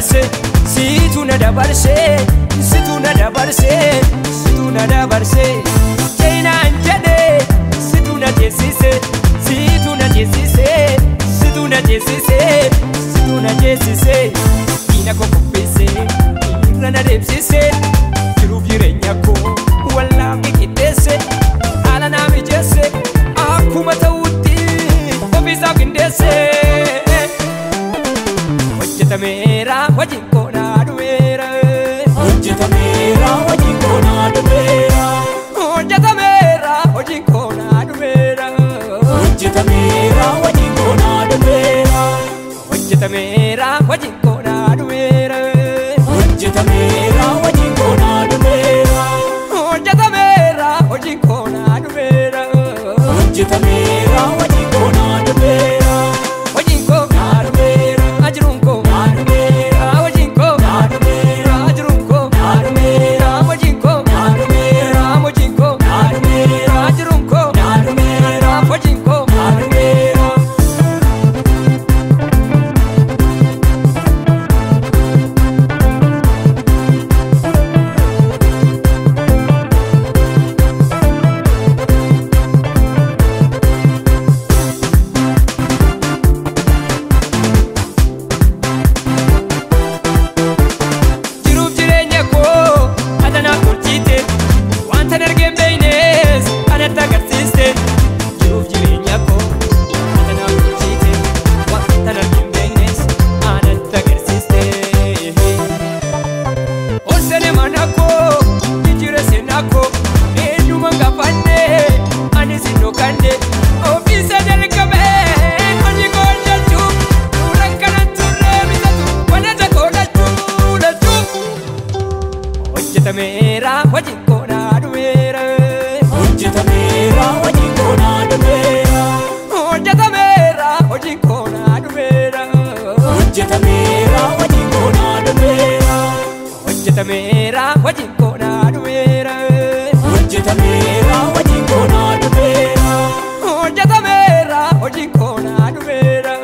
dabarse, situ na dabarse, situ na dabarse, situ na dabarse. Jaina anjade, situ na jesise, situ na jesise, situ na jesise, situ na jesise. Ina ko kupese, ina na debsise, jiru jirenya ko, walla kikitese, ala na mi jese, akuma tawuti, ofisa kindese. Hojjetamera wajin kona duwera, hojjetamera wajin kona duwera, hojjetamera wajin kona duwera, hojjetamera wajin kona duwera, hojjetamera wajin kona duwera, hojjetamera wajin kona duwera, hojjetamera wajin kona duwera, hojjetamera wajin kona duwera, wajin kona duwera, ajrun kona duwera, wajin kona duwera, ajrun kona duwera, wajin kona duwera, wajin kona duwera, ajrun kona duwera, wajin kona duwera. Jiruuf jireenya koo adana tolchite, wanta dargeen beeynes anatti agarsiiste. Jiruuf jireenya koo adana tolchite, wanta dargeen beeynes anatti agarsiiste. Onsene mana koo jijjiire seenaa koo eenyuma gaafanne ani sinnoo kanne ofiisa jalqabee hojii koo hojjechuu suuraan kana turre bitatu wanata godhachuu lachuu. Hojjetamera wajin kona duwera, hojjetamera wajin kona duwera, hojjetamera wajin kona duwera, hojjetamera wajin kona duwera, hojjetamera wajin kona duwera, hojjetamera wajin kona duwera, hojjetamera wajin kona duwera,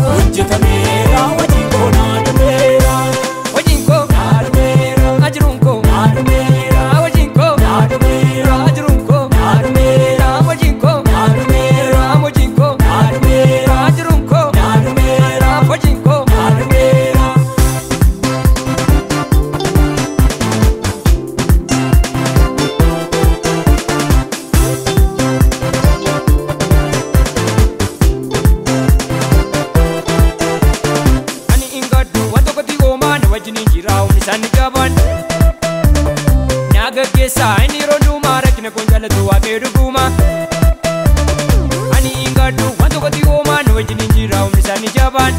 hojjetamera wajin kona duwera, wajin kona duwera, ajrun kona duwera, wajin kona duwera, ajrun kona duwera, wajin kona duwera, wajin kona duwera, ajrun kona duwera, wajin kona duwera. Ani ingadu wanta koti oomaan wajjin jira humni isaanii qaban. Nyaga keessa inni rondumaa rakkina kun jaalatu waaqee dhuguma. Ani ingadu wanta koti oomaan wajjin jira humni isaanii jaban.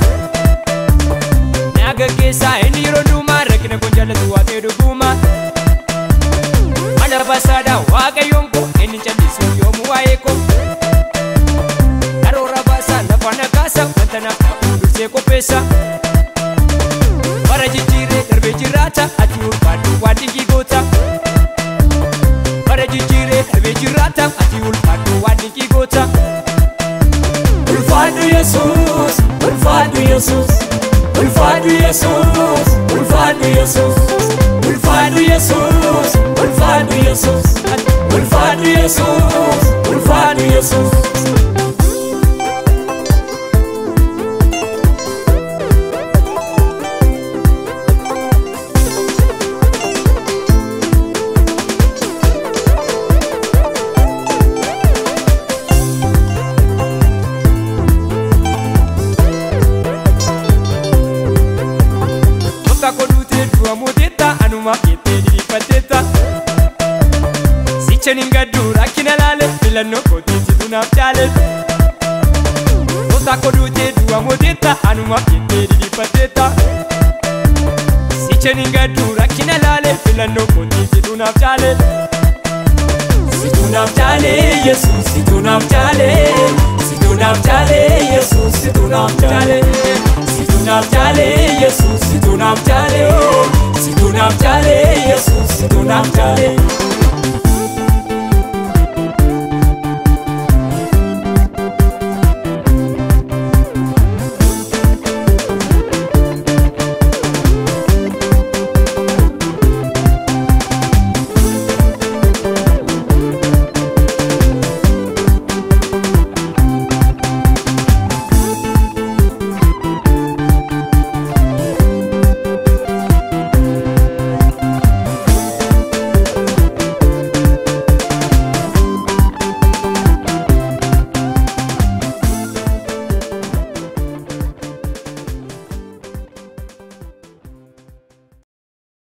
Nyaga keessa inni rondumaa rakkina kun jaalatu waaqee dhuguma. Ala basaadha waaqayyoon koo inni callisu yoomu waa'ee koo. Karoora baasaa lafa nagaasa wanta naaf ta'u dursee qopheessa. Bara jijjiiree darbee jiraata ati ulfaadhu waan dinqii goota. Bara jijjiiree darbee jiraata ati ulfaadhu waan dinqii goota. ulfaadhu Yesuus, ulfaadhu Yesuus, ulfaadhu Yesuus, ulfaadhu Yesuus, ulfaadhu Yesuus, ulfaadhu Yesuus, ulfaadhu Yesuus, ulfaadhu Yesuus. Bakka kodhuutee du'a mooteetta anuma keettee diriirfatteetta. Sicha nin gaddu rakkina laale filannoo kootii situ naaf jaale. Bakka kodhuutee du'a mooteetta anuma keettee diriirfatteetta. Sicha nin gaddu rakkina laale filannoo kootii situ naaf jaale. Situ naaf jaale Yesuus, situ naaf jaale, situ naaf jaale Yesuus, situ naaf jaale, situ naaf jaale Yesuus, situ naaf jaale, situ naaf jaale Yesuus, situ naaf jaale.